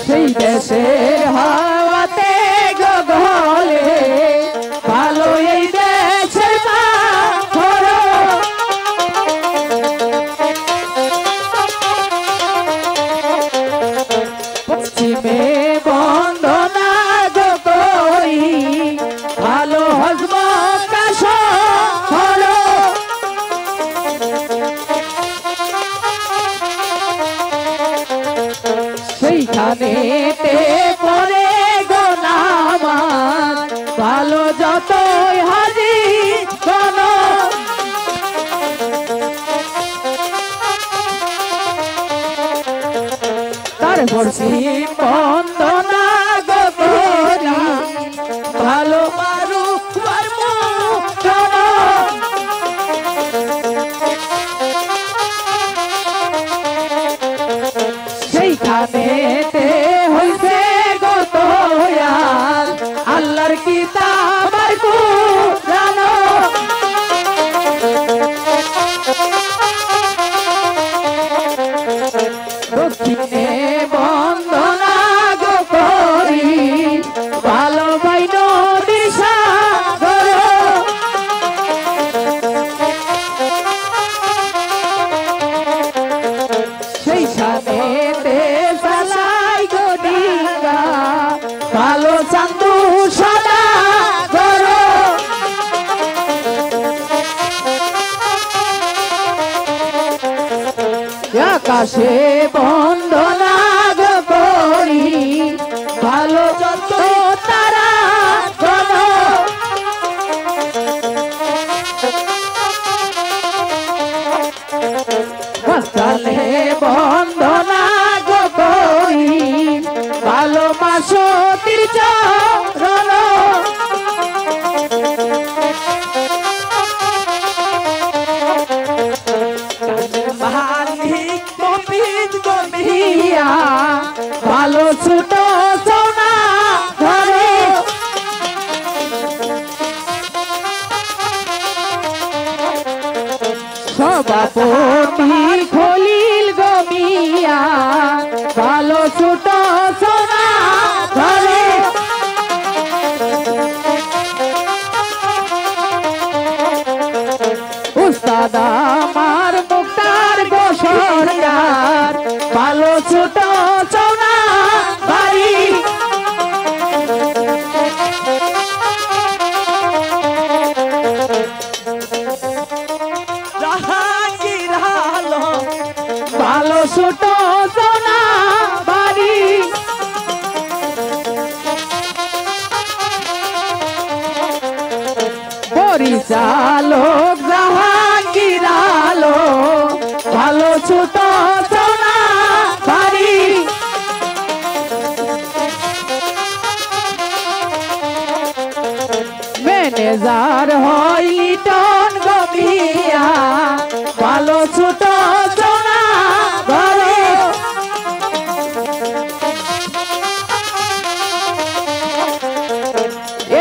সেই দেশের হাওয়াতে গগলে ভালো এই দেশের পাথর পশ্চিমে বন্দনা গো করি ভালো হজম কাশ হলো সেইখানে পরে গো নামাজ ভালো যতই হাজি কোন তার পশ্চিম বন্দনা গো করি ভালো পারু কর্ম কোন সেইখানে হইছে গত আল্লাহর কিতাব আর কুরআন দক্ষিণে বন্দনা গো করি ভালো বাইন দিশা সেইখানে চালাই গো ডিঙ্গা ভালো চান্দু সদা করো আকাশে বন্দনা গো করি ভালো যত তারা করো মস্তালে বন্দনা গো করি ভালোবাসো তীর্চরণ মালিক মফিজ গো মিয়া ভালো ছোট সোনা ঘরে সভাপতি খলিল গো মিয়া ভালো ছোট সোনা ঘরে উস্তাদ আমার মুক্তার গো সরকার ভালো ছোট সোনা বাড়ি ভালো ছোট সোনা বাড়ি পরিচালক জাহাঙ্গীর আলো ভালো ছোট সোনা বাড়ি ম্যানেজার হয় লিটন গো মিয়া ভালো ছোট সোনা ঘরে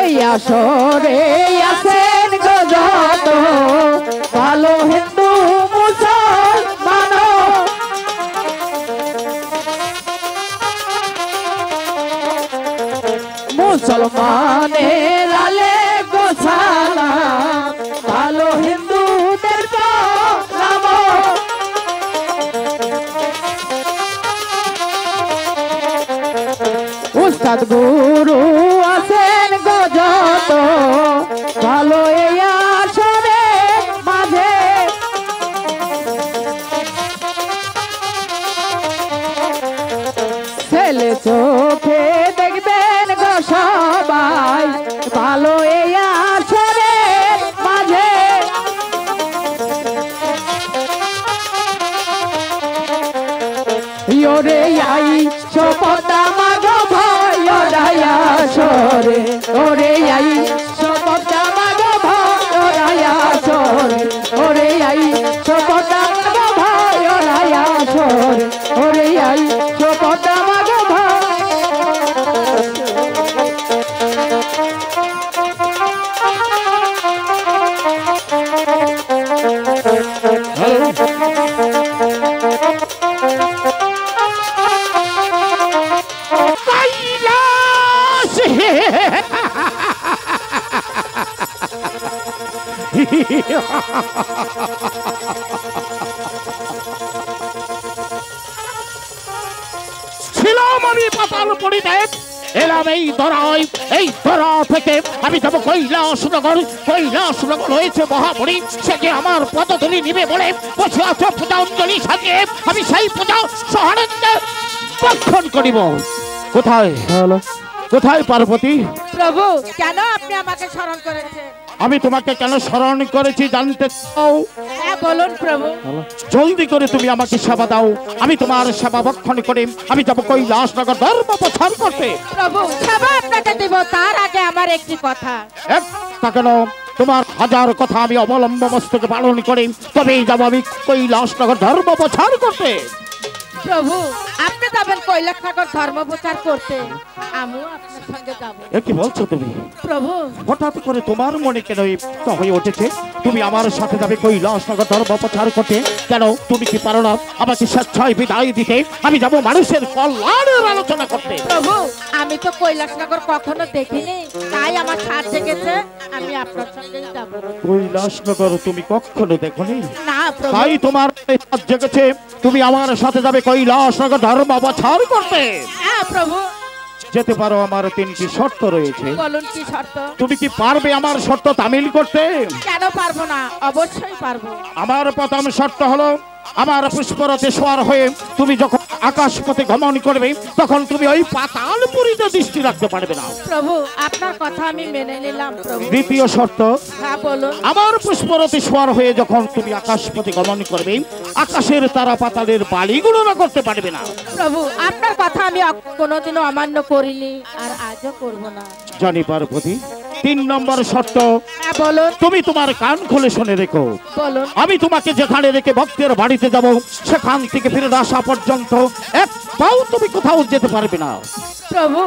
এই আসরে আছেন গো যত ভালো হিন্দু মুসলমান মুসলমানের আলে গো সালাম ভালো হিন্দুদের সালাম উস্তাদ গুরু আছেন গো যত ভালো এই আসরে মাঝে ছেলে চোখে দেখবেন গো সবাই ভালো এই আসরে মাঝে ইয়োরে আই সপতা মাগো ভয় রায়া সরে ওরে আই সপতা মাগো ভয় রায়া সরে ওরে আই সপতা মাগো ভয় রায়া সরে ওরে আই সপতা মাগো ভয় ছিলাম আমি পাতাল পড়িতে, এলাম এই ধরায়, এই ধরা থেকে আমি যাবো কৈলাসনগর। কৈলাসনগর হয়েছে মহামণি, সে যে আমার পদধূলি নিবে বলে বসে আছে পূজাঞ্জলি সাজিয়ে, আমি সেই পূজা সহানন্দে ভক্ষণ করিব। কোথায় কোথায় পার্বতী? প্রভু, কেন আপনি আমাকে স্মরণ করেছেন? আমি তোমাকে কেন স্মরণ করেছি জানতে চাও? হ্যাঁ বলুন প্রভু। জলদি করে তুমি আমাকে সেবা দাও, আমি তোমার সেবা ভক্ষণ করে আমি যাবো কৈলাসনগর ধর্ম প্রচার করতে। প্রভু, সেবা আপনাকে দেব, তার আগে আমার একটি কথা। তা কেন? তোমার হাজার কথা আমি অবলম্ব মস্তকে পালন করি, তবেই যাবো আমি কৈলাসনগর ধর্ম প্রচার করতে। প্রভু, আপনি যাবেন কৈলাসনগর ধর্ম প্রচার করতে, আমিও আপনার সঙ্গে যাব। কি বলছো তুমি? প্রভু, হঠাৎ করে তোমার মনে কেন হয়ে উঠেছে তুমি আমার সাথে যাবে কৈলাসনগর ধর্ম প্রচার করতে? কেন তুমি কি পারো না আমাকে স্বেচ্ছায় বিদায় দিতে? আমি যাব মানুষের কল্যাণের আলোচনা করতে। প্রভু, আমি তো কৈলাসনগর কখনো দেখিনি, তাই আমার সাথ জেগেছে, আমি আপনার সঙ্গেই যাব। কৈলাসনগর তুমি কখনো দেখোনি? না প্রভু। তাই তোমার সাথ জেগেছে, তুমি আমার সাথে যাবে কৈলাসনগর ধর্ম প্রচার করতে। হ্যাঁ প্রভু। যেতে পারো, আমার তিনটি শর্ত রয়েছে। বলুন কি শর্ত? তুমি কি পারবে আমার শর্ত তামিল করতে? কেন পারবো না, অবশ্যই পারবো। আমার প্রথম শর্ত হলো, আমার পুষ্পরথে সওয়ার হয়ে তুমি যখন আকাশ পথে গমন করবে তখন তুমি ওই পাতালপুরীতে দৃষ্টি রাখতে পারবে না। প্রভু, আপনার কথা আমি মেনে নিলাম প্রভু। দ্বিতীয় শর্ত, হ্যাঁ বলুন। আমার পুষ্পরথে সওয়ার হয়ে যখন তুমি আকাশ পথে গমন করবে আকাশের তারা পাতালের বালিগুলো না করতে পারবে না। প্রভু, আপনার কথা আমি কোনোদিনও অমান্য করিনি, আর আজও করব না। জানি পার্বতী। তিন নম্বর শর্ত, হ্যাঁ বলুন। তুমি তোমার কান খুলে শুনে রেখো। বলুন। আমি তোমাকে যেখানে রেখে ভক্তের বাড়িতে যাব সেখান থেকে ফিরে আসা পর্যন্ত এক পাও তুমি কোথাও যেতে পারবে না। প্রভু,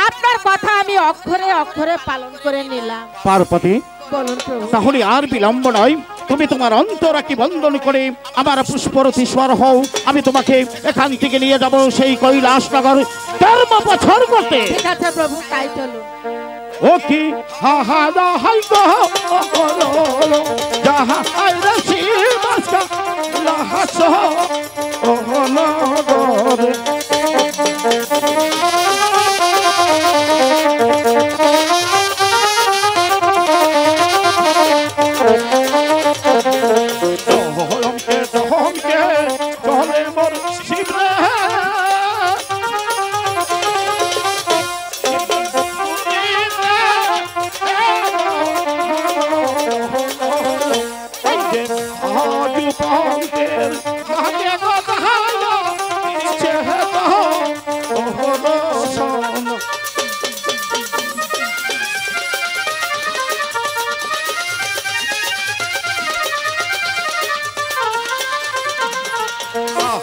আপনার কথা আমি অক্ষরে অক্ষরে পালন করে নিলাম। পার্বতী, বলুন প্রভু। তাহলে আর বিলম্ব নয়, তুমি তোমার অন্তরাকে বন্ধন করে আমার পুষ্পরথী স্বর হও, আমি তোমাকে এখান থেকে নিয়ে যাব সেই কৈলাসনগর ধর্ম প্রচার করতে। ঠিক আছে প্রভু, তাই চলুন। ও কি হা হা দা হাই গো ওলো যাহা আই রসি মাসকা লাহাস ও হলো গরে। দহমকে দহমকে দহলে মোর শিবরে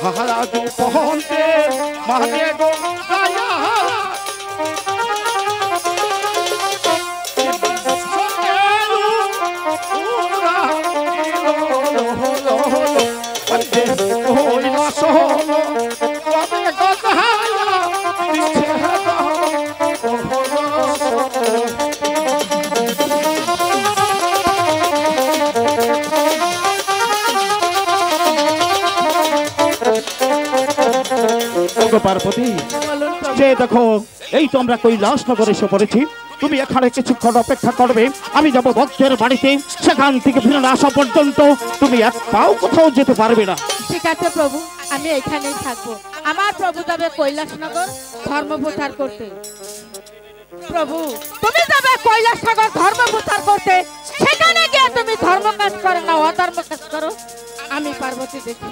Maharaju Ponte, Mahadego Gaya. Parvati, যে দেখো এই তো আমরা কৈলাসনগর এসে পড়েছি, তুমি এখানে কিছুক্ষণ অপেক্ষা করবে, আমি যাব ভক্তের বাড়িতে, সেখান থেকে ফিরে আসা পর্যন্ত তুমি এক পাও কোথাও যেতে পারবে না। ঠিক আছে প্রভু, আমি এখানেই থাকবো। আমার প্রভু যাবে কৈলাসনগর ধর্ম প্রচার করতে। প্রভু, তুমি যাবে কৈলাসনগর ধর্ম প্রচার করতে, সেখানে গিয়ে তুমি ধর্ম কাজ করো না অধর্ম কাজ করো, আমি পার্বতী দেখি।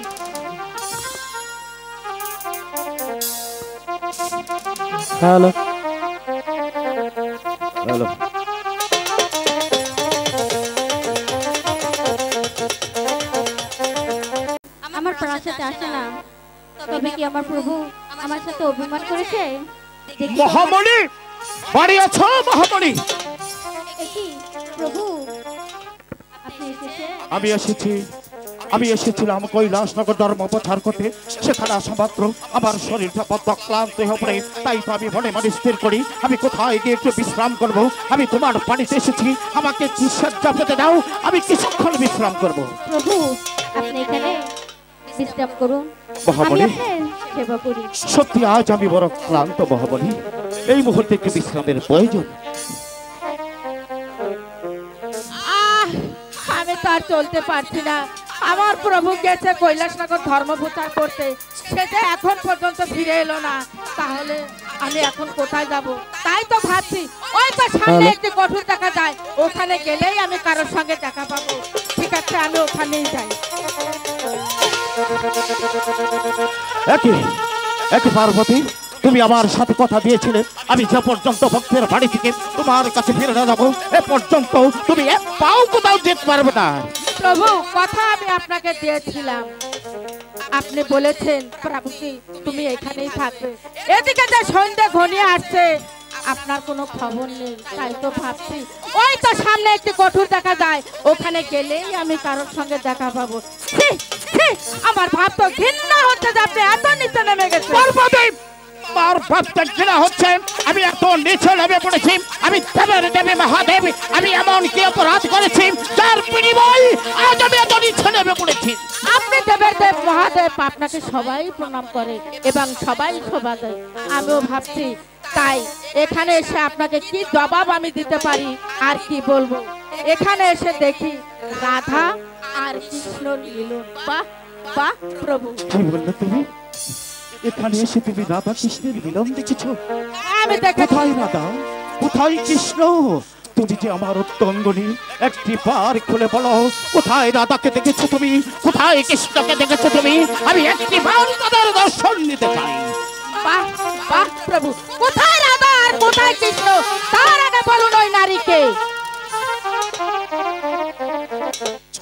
হ্যালো হ্যালো, আমার প্রাণের সাথে আসে না, তবে কি আমার প্রভু আমার সাথে অভিমান করেছে? মহামণি বাড়ি আছো? মহামণি, কি প্রভু আপনি এসেছেন? আমি এসেছি। আমি এসেছিলাম কৈলাসনগর ধর্ম প্রচার করতে। সেখানে আসা মাত্র আমার শরীরটা বদ্ধ ক্লান্ত হয়ে পড়ে। তাই তো আমি মনে মনে স্থির করি আমি কোথায় গিয়ে একটু বিশ্রাম করব। আমি তোমার বাড়িতে এসেছি, আমাকে কি সজ্জা পেতে দাও, আমি কিছুক্ষণ বিশ্রাম করব। প্রভু আপনি এখানে বিশ্রাম করুন, আমি মহামণি, আপনার সেবা করি। সত্যি আজ আমি বড় ক্লান্ত মহামণি, এই মুহূর্তে একটু বিশ্রামের প্রয়োজন। আমি তো আর চলতে পারছি না। আমার প্রভু গেছে কৈলাসনগর ধর্ম প্রচার করতে, সেটা এখন পর্যন্ত ফিরে এলো না। তাহলে আমি এখন কোথায় যাব? তাই তো ভাবছি ওই তো সামনে একটি কঠোর দেখা যায়, ওখানে গেলেই আমি কারোর সঙ্গে দেখা পাবো। ঠিক আছে, আমি ওখানেই যাই। একই পার্বতী, তুমি আমার সাথে কথা দিয়েছিলে আমি যে পর্যন্ত ভক্তের বাড়ি থেকে তোমার কাছে ফিরে না যাবো এ পর্যন্ত তুমি এক পাও কোথাও যেতে পারবে না। প্রভু, কথা আমি আপনাকে দিয়েছিলাম, আপনি বলেছেন প্রভুকে তুমি এখানেই থাকবে। এদিকে যে সন্ধ্যা ঘনিয়ে আসছে, আপনার কোনো খবর নেই। তাই তো ভাবছি ওই তো সামনে একটি কঠোর দেখা যায়, ওখানে গেলেই আমি কারোর সঙ্গে দেখা পাবো। ছি, ছি, আমার ভাব তো ঘৃণা হচ্ছে যে আপনি এত নিচে নেমে গেছেন। পার্বতী, আমার ভাবটা ঘৃণা হচ্ছে, আমি এত নিচে নেমে পড়েছি। আমি দেবের দেবী মহাদেব, আমি এমন কি অপরাধ করেছি যার বিনিময় আজ আমি এত নিচে নেমে পড়েছি। আপনি দেবের দেব মহাদেব, আপনাকে সবাই প্রণাম করে এবং সবাই শোভা দেয়। আমিও ভাবছি তাই এখানে এসে আপনাকে কি জবাব আমি দিতে পারি আর কি বলবো। এখানে এসে দেখি রাধা আর কৃষ্ণ মিলন। বাহ বাহ প্রভু, কি বললে তুমি? এখানে এসে তুমি রাধা কৃষ্ণের মিলন দেখেছো? আমি দেখেছি। কোথায় রাধা, কোথায় কৃষ্ণ? তুমি যে আমার উত্তঙ্গনী, একটি বার খুলে বলো, কোথায় রাধাকে দেখেছো তুমি, কোথায় কৃষ্ণকে দেখেছো তুমি? আমি একটি বার তাদের দর্শন নিতে চাই। বাহ বাহ প্রভু, কোথায় রাধা আর কোথায় কৃষ্ণ, তার আগে বলুন ওই নারীকে।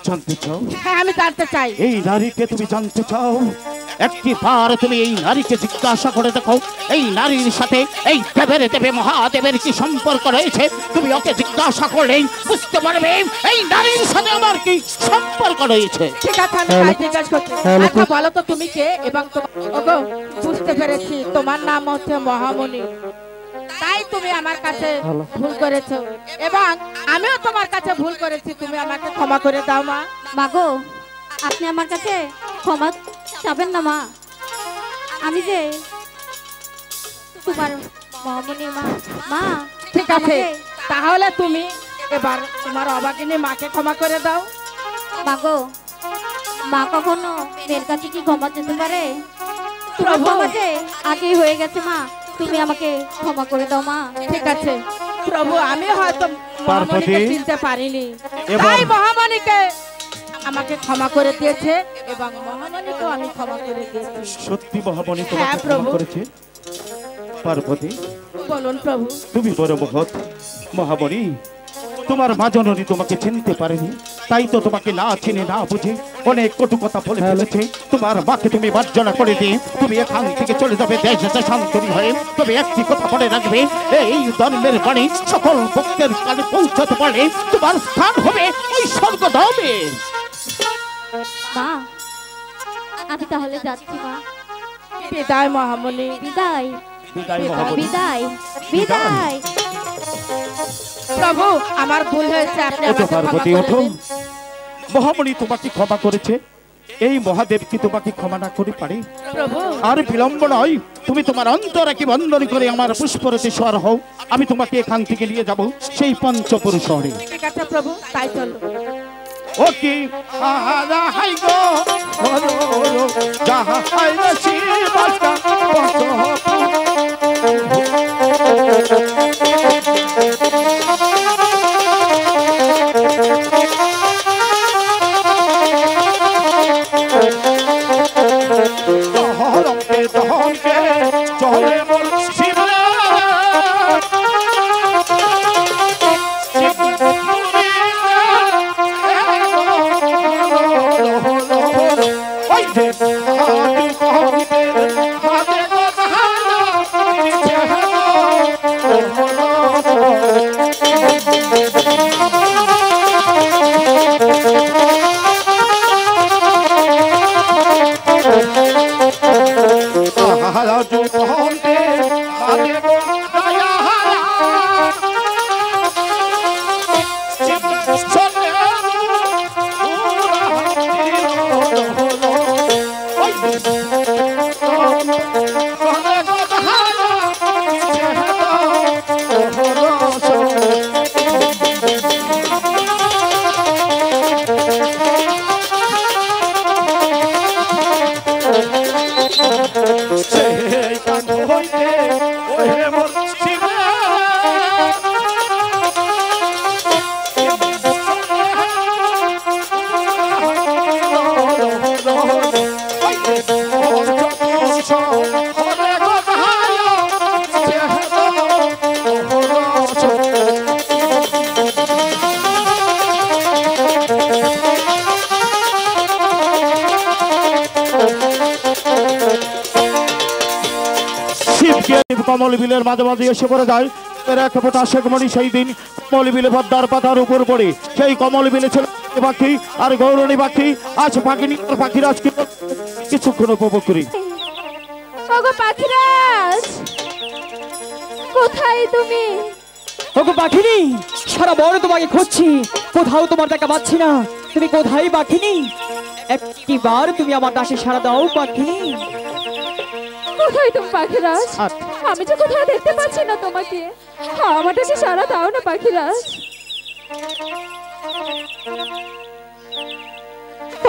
জানতে চাও? হ্যাঁ, আমি জানতে চাই। এই নারীকে তুমি জানতে চাও? একটি বার তুমি এই নারীকে জিজ্ঞাসা করে দেখো, এই নারীর সাথে এই দেবের দেবে মহাদেবের কি সম্পর্ক রয়েছে। তুমি ওকে জিজ্ঞাসা করলেই বুঝতে পারবে এই নারীর সাথে আমার কি সম্পর্ক রয়েছে। ঠিক আছে, আমি তাই জিজ্ঞাসা করছি। আচ্ছা বলো তো তুমি কে এবং ওগো, বুঝতে পেরেছি তোমার নাম হচ্ছে মহামণি। তাই তুমি আমার কাছে ভুল করেছো এবং আমিও তোমার কাছে ভুল করেছি। তুমি আমাকে ক্ষমা করে দাও মা। মাগো আপনি আমার কাছে ক্ষমা চাবেন না মা, আমি যে তোমার মহামণির মা। মা ঠিক আছে, আমাকে- তাহলে তুমি এবার তোমার অবাগিনী মাকে ক্ষমা করে দাও। মাগো মা কখনো মেয়ের কাছে কি ক্ষমা যেতে পারে? তোমার প্রভু। ক্ষমা যে আগেই হয়ে গেছে মা, তুমি আমাকে ক্ষমা করে দাও মা। ঠিক আছে প্রভু, আমি হয়তো পার্বতী, মহামণিকে চিনতে পারিনি, এবার- তাই মহামণিকে আমাকে ক্ষমা করে দিয়েছে এবং মহামণিকেও আমি ক্ষমা করে দিয়েছি। সত্যি মহামণি হ্যাঁ, তোমাকে ক্ষমা প্রভু। করেছে? পার্বতী, বলুন প্রভু। তুমি বড় মহৎ মহামণি। তোমার মা জননী তোমাকে চিনতে পারেনি, তাই তো তোমাকে না চিনে না বুঝে অনেক কটু কথা বলে ফেলেছে। তোমার মাকে তুমি মার্জনা করে দিয়ে তুমি এখান থেকে চলে যাবে দেশে শান্তরি হয়ে। তবে একটি কথা মনে রাখবে, এই ধর্মের বাণী সকল ভক্তের কানে পৌঁছাতে পারলে তোমার স্থান হবে ওই স্বর্গধামে। মা আমি তাহলে যাচ্ছি মা। বিদায় মহামণি। বিদায় বিদায় মহামণি। বিদায় বিদায়। প্রভু, আমার ভুল হয়েছে, আপনি ওঠো আমাকে ক্ষমা পার্বতী, করে ওঠো। দিন। মহামণি তোমাকে ক্ষমা করেছে, এই মহাদেব কি তোমাকে ক্ষমা না করে পারে? প্রভু, আর বিলম্ব নয়, তুমি তোমার অন্তরাকে বন্ধন করে আমার পুষ্পরতে স্বর হও। আমি তোমাকে এখান থেকে নিয়ে যাব সেই পঞ্চপুর শহরে। ঠিক আছে প্রভু, তাই চলো। ও কি আহা হাই গো ওরো ওরো যাহা হাই রে শিবাস্তা দহরমকে দহরমকে চলে মোর শিবা সাহায্য করতে আগে দয়া কমল বিলের মাঝে মাঝে এসে পড়ে যায় এক ফোঁটা শেখমণি সেই দিন কমল বিলে পদ্মার পাতার উপর পড়ে সেই কমল বিলে ছিল পাখি আর গৌরণী পাখি আজ পাখিনি পাখির আজ কিছুক্ষণ উপভোগ করি। ওগো পাখিরাজ কোথায় তুমি? ওগো পাখিনি সারা বড় তোমাকে খুঁজছি, কোথাও তোমার দেখা পাচ্ছি না। তুমি কোথায় পাখিনি? একটিবার তুমি আমার ডাকে সাড়া দাও পাখিনি। কোথায় তুমি পাখিরাজ? আমি যে কোথাও দেখতে পাচ্ছি না তোমাকে, আমার কাছে সাড়া দাও না পাখিরাজ।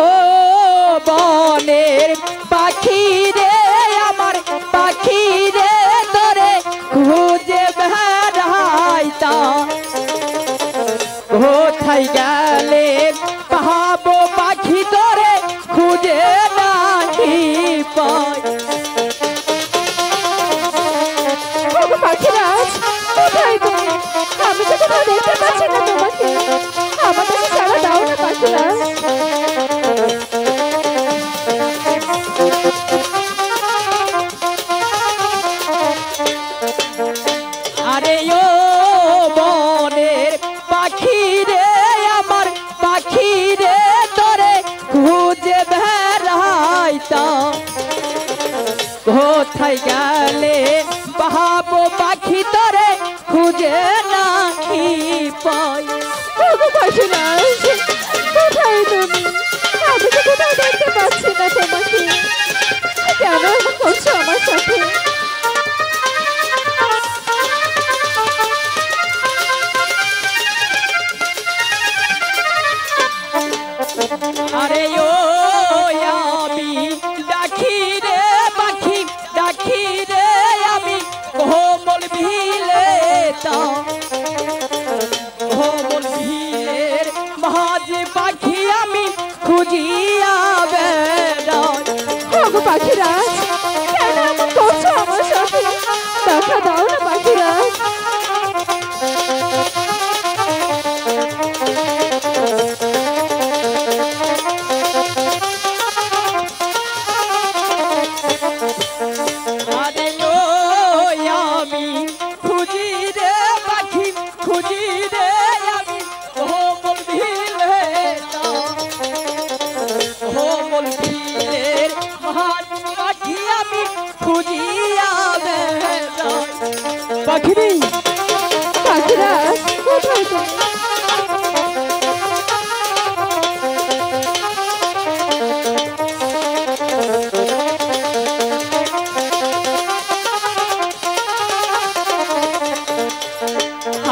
ও বনের পাখি রে আমার পাখি রে তোরে খুঁজে বেড়াইতা, কোথায় গেলে পাবো পাখি তোরে খুঁজে নাহি পাই। পাখিরাজ কোথায় তুমি? আমি তো কোথাও দেখতে পাচ্ছি না তোমাকে, আমার কাছে সাড়া দাও না পাখিরাজ। আরে ও বনের পাখি রে আমার পাখি রে তোরে খুঁজে বেড়াইতা, কোথায় গেলে পাবো পাখি তোরে খুঁজে নাহি পাই। পাখিরাজ কোথায় তুমি? আমি তো কোথাও দেখতে পাচ্ছি না তোমাকে, কেন এমন করছো আমার সাথে? আরে ও আমি ডাকি রে পাখি ডাকি রে আমি কোমল ভিলে কোমল ভিলের মাঝে পাখি আমি খুঁজিয়া বেড়াই। ওগো পাখিরাজ কেন এমন করছো আমার সাথে? দেখা দাও না পাখিরাজ। আরে ও আমি খুঁজি রে পাখি খুঁজি রে আমি কোমল ভিলে কোমল ভিলের মাঝে পাখি আমি খুঁজিয়া বেড়াই। পাখিরি পাখিরাজ কোথায় তুমি?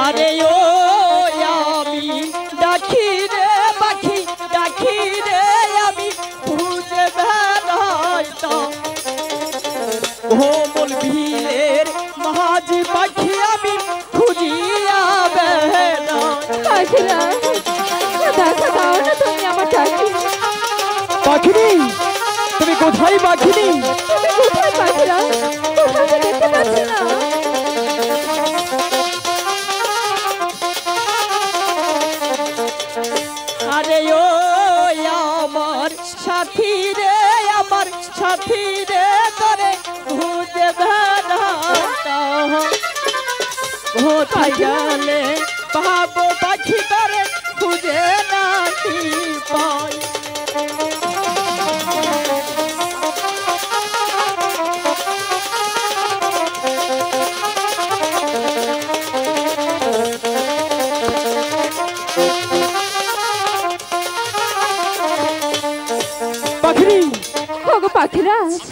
আরে ও আমি ডাকি রে পাখি ডাকি রে আমি খুঁজে বেড়াইতা, কোমল ভিলের মাঝে পাখি আমি খুঁজিয়া বেড়াই। পাখিরাজ দেখা দাও না তুমি আমার ডাকে। পাখিনি তুমি কোথায় পাখিনি? তুমি কোথায় পাখিরাজ? কোথাও তো দেখতে পাচ্ছি না। আরে ও আমার সাথী রে আমার সাথী রে তোরে খুঁজে বেড়াইতা, কোথায় গেলে পাবো পাখি তোরে খুঁজে নাহি পাই।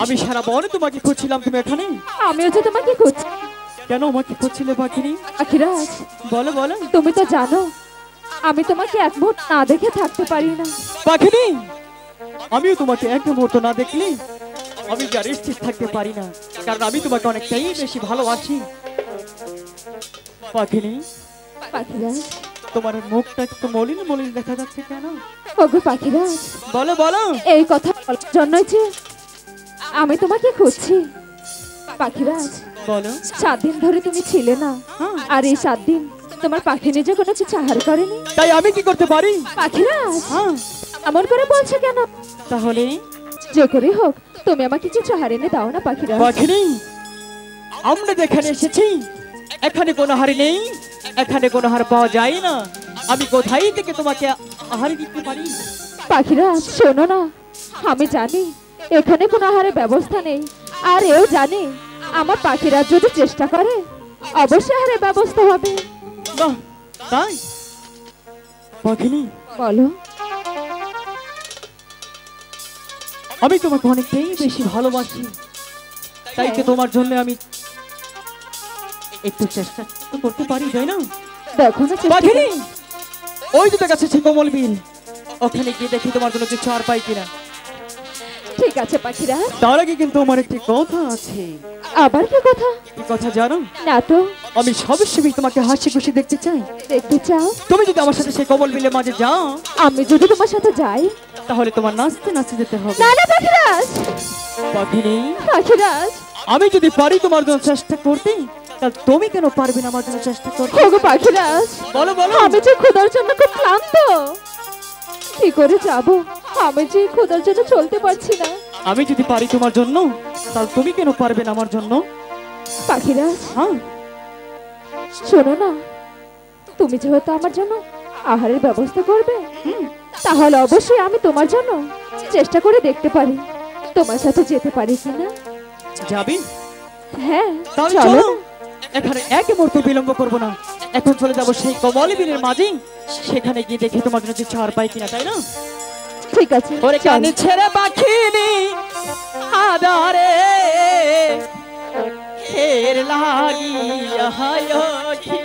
আমি সারা বনে তোমাকে খুঁজছিলাম, তুমি এখানে? আমিও যে তোমাকে খুঁজছি। কেন আমাকে খুঁজছিলে পাখিনি? পাখিরাজ, বলো বলো। তুমি তো জানো আমি তোমাকে এক মুহূর্ত না দেখে থাকতে পারি না। পাখিনি, আমিও তোমাকে এক মুহূর্ত না দেখলে আমি যার স্থির থাকতে পারি না, কারণ আমি তোমাকে অনেকটাই বেশি ভালোবাসি। পাখিনি, পাখিরাজ, তোমার মুখটা একটু মলিন মলিন দেখা যাচ্ছে কেন? ওগো পাখিরাজ, বলো বলো। এই কথা বলার জন্যই যে আমি তোমাকে খুঁজছি। পাখিরাজ, বলো। 7 দিন ধরে তুমি ছিলে না, হ্যাঁ। আর এই 7 দিন তোমার পাখি নিজে কোনো কিছু আহার করেনি। তাই আমি কি করতে পারি? পাখিরাজ, হ্যাঁ, এমন করে বলছো কেন? তাহলে যে করে হোক তুমি আমাকে কিছু আহার এনে দাও না পাখিরাজ। পাখিনি, আমরা যেখানে এসেছি এখানে কোনো হার নেই, এখানে কোনো হার পাওয়া যায় না। আমি কোথায় থেকে তোমাকে আহার দিতে পারি? পাখিরাজ, শোনো না, আমি জানি এখানে কোনো আহারের ব্যবস্থা নেই, আর এও জানি আমার পাখিরাজ যদি চেষ্টা করে অবশ্যই আহারের ব্যবস্থা হবে। বাহ, তাই? পাখিনি, বলো। আমি তোমাকে অনেকটাই বেশি ভালোবাসি, তাই তো তোমার জন্য আমি একটু চেষ্টা তো করতে পারি, তাই না? দেখো না চেষ্টা পাখিনি, করে। ওই তো দেখাচ্ছে সেই কোমল বিল, ওখানে গিয়ে দেখি তোমার জন্য কিছু আর পাই কিনা। ঠিক আছে পাখিরাজ, তার আগে কিন্তু আমার একটি কথা আছে। আবার কি কথা? কি কথা জানো? না তো। আমি সবসময় তোমাকে হাসি খুশি দেখতে চাই। দেখতে চাও? তুমি যদি আমার সাথে সেই কোমল বিলের মাঝে যাও, আমি যদি তোমার সাথে যাই? তাহলে তোমার নাচতে নাচতে যেতে হবে। না না পাখিরাজ, পাখিনি, পাখিরাজ, আমি যদি পারি তোমার জন্য চেষ্টা করতে, তাহলে তুমি কেন পারবে না আমার জন্য চেষ্টা করতে? ওগো পাখিরাজ, বলো বলো। আমি যে ক্ষুধার জন্য খুব ক্লান্ত, কি করে যাব? আমি যে ক্ষুধার জন্য চলতে পারছি না। আমি যদি পারি তোমার জন্য, তাহলে তুমি কেন পারবে না আমার জন্য? পাখিরাজ, হ্যাঁ, শোনো না, তুমি যেহেতু আমার জন্য আহারের ব্যবস্থা করবে, তাহলে অবশ্যই আমি তোমার জন্য চেষ্টা করে দেখতে পারি তোমার সাথে যেতে পারি কিনা। যাবি? হ্যাঁ, তাহলে চলো চলো। না। এখানে এক মুহূর্ত বিলম্ব করবো না, এখন চলে যাবো সেই কোমল বিলের মাঝে, সেখানে গিয়ে দেখি তোমার জন্য কিছু আর পাই কিনা, তাই না? ঠিক আছে, ওরে চলো। কানে ছেড়ে পাখিনি আদারে ফের লাগিয়া হায়কি,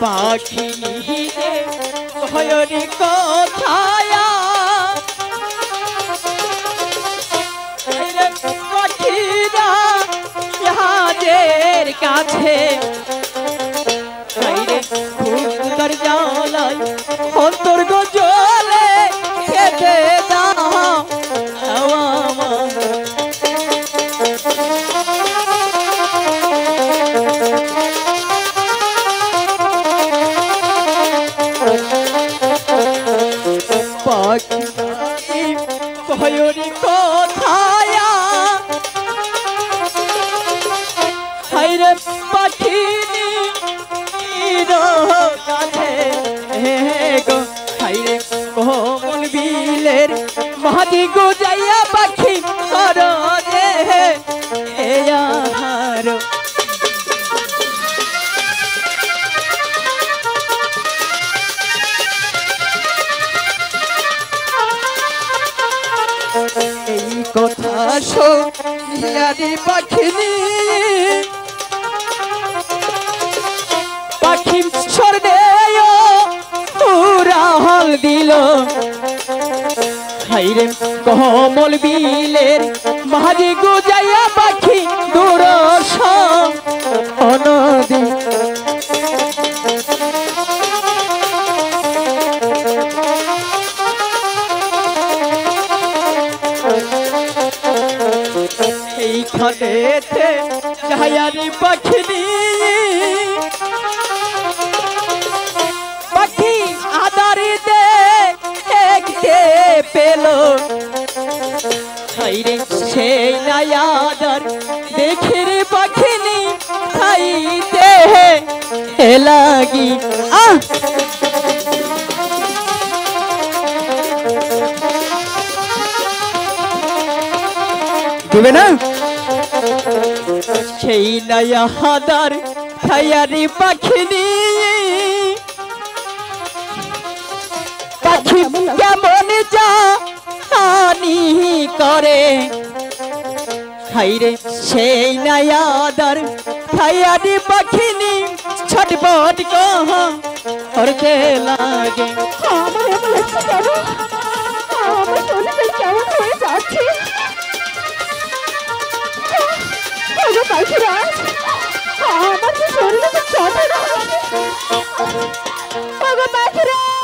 পাখি রে ভয়রি কথায়া, পাখিরা ইহাদের কাছে খুদার জ্বালায় অন্তর গজলে খেতে দাও আমার। পাখি ভয়রি কথায়া, হাইরে পাখিনি কাছে গো, হাইরে কোমল বিলের মাঝি গো যাইয়া পাখি কর রে আহার। এই কথা শুনিয়ারি পাখিনি, পাখি স্বর্ণে উড়াল দিল, হাইরে কোমল বিলের মাঝি গুজাইয়া পাখি দূর নদী। এইখানে যাইয়ারি পাখিনি, পাখি আদারি দেখতে পেল, হাইরে সেই নায়াদার দেখে রে পাখিনি খাইতে লাগি। দেবে না? সেই নায়াদার থাইয়ারি পাখিনি পাখি কেমন জানি করে হাইরে সেই নায়াদার থাইয়ারি পাখিনি ছটপট করতে লাগে। আমার এমন লাগছে কেন? আমার শরীরটা কেমন হয়ে যাচ্ছে। ওগো পাখিরাজ, আমার তো শরীরে তো যন্ত্রণা হচ্ছে। ওগো পাখিরাজ,